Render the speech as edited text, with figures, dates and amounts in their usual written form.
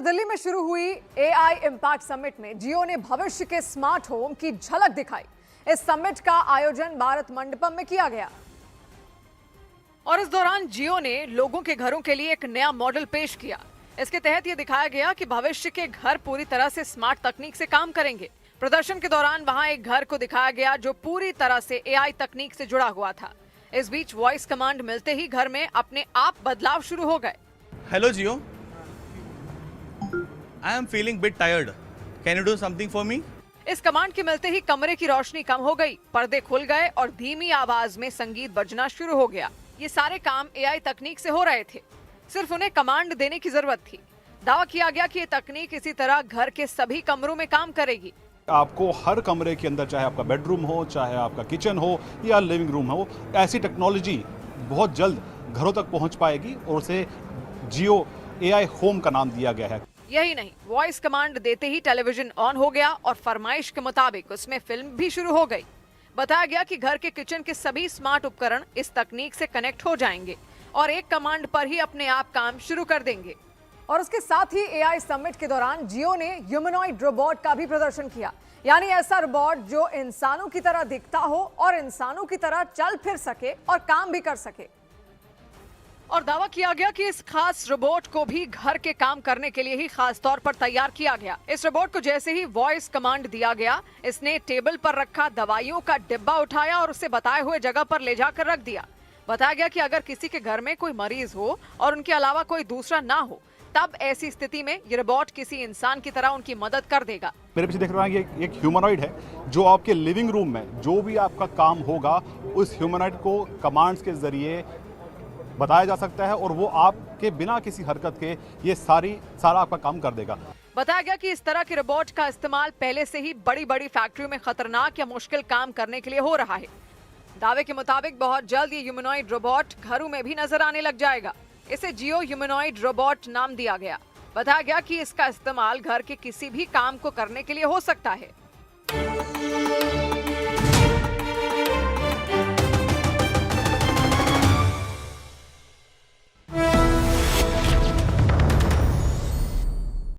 दिल्ली में शुरू हुई एआई इम्पैक्ट समिट में जियो ने भविष्य के स्मार्ट होम की झलक दिखाई। इस समिट का आयोजन भारत मंडपम में किया गया और इस दौरान जियो ने लोगों के घरों के लिए एक नया मॉडल पेश किया। इसके तहत यह दिखाया गया कि भविष्य के घर पूरी तरह से स्मार्ट तकनीक से काम करेंगे। प्रदर्शन के दौरान वहां एक घर को दिखाया गया जो पूरी तरह से एआई तकनीक से जुड़ा हुआ था। इस बीच वॉइस कमांड मिलते ही घर में अपने आप बदलाव शुरू हो गए। Hello Jio, I am feeling bit tired. Can you do something for me? इस कमांड के मिलते ही कमरे की रोशनी कम हो गई, पर्दे खुल गए और धीमी आवाज में संगीत बजना शुरू हो गया। ये सारे काम एआई तकनीक से हो रहे थे, सिर्फ उन्हें कमांड देने की जरूरत थी। दावा किया गया कि ये तकनीक इसी तरह घर के सभी कमरों में काम करेगी। आपको हर कमरे के अंदर, चाहे आपका बेडरूम हो, चाहे आपका किचन हो या लिविंग रूम हो, ऐसी टेक्नोलॉजी बहुत जल्द घरों तक पहुंच पाएगी और उसे जियो एआई होम का नाम दिया गया है। यही नहीं, वॉइस कमांड देते ही टेलीविजन ऑन हो गया और फरमाइश के मुताबिक उसमें फिल्म भी शुरू हो गई। बताया गया कि घर के किचन के सभी स्मार्ट उपकरण इस तकनीक से कनेक्ट हो जाएंगे और एक कमांड पर ही अपने आप काम शुरू कर देंगे। और उसके साथ ही एआई समिट के दौरान जियो ने ह्यूमनॉइड रोबोट का भी प्रदर्शन किया, यानी ऐसा रोबोट जो इंसानों की तरह दिखता हो और इंसानों की तरह चल फिर सके और काम भी कर सके। और दावा किया गया कि इस खास रोबोट को भी घर के काम करने के लिए ही खास तौर पर तैयार किया गया। इस रोबोट को जैसे ही वॉइस कमांड दिया गया, इसने टेबल पर रखा दवाइयों का डिब्बा उठाया और उसे बताए हुए जगह पर ले जाकर रख दिया। बताया गया कि अगर किसी के घर में कोई मरीज हो और उनके अलावा कोई दूसरा ना हो, तब ऐसी स्थिति में ये रोबोट किसी इंसान की तरह उनकी मदद कर देगा। मेरे पीछे देख रहे हैं ये एक ह्यूमनॉइड है जो आपके लिविंग रूम में जो भी आपका काम होगा उस ह्यूमनॉइड को कमांड्स के जरिए बताया जा सकता है और वो आपके बिना किसी हरकत के ये सारा आपका काम कर देगा। बताया गया कि इस तरह के रोबोट का इस्तेमाल पहले से ही बड़ी बड़ी फैक्ट्रियों में खतरनाक या मुश्किल काम करने के लिए हो रहा है। दावे के मुताबिक बहुत जल्द ये ह्यूमनॉइड रोबोट घरों में भी नजर आने लग जाएगा। इसे जियो ह्यूमनॉइड रोबोट नाम दिया गया। बताया गया कि इसका इस्तेमाल घर के किसी भी काम को करने के लिए हो सकता है।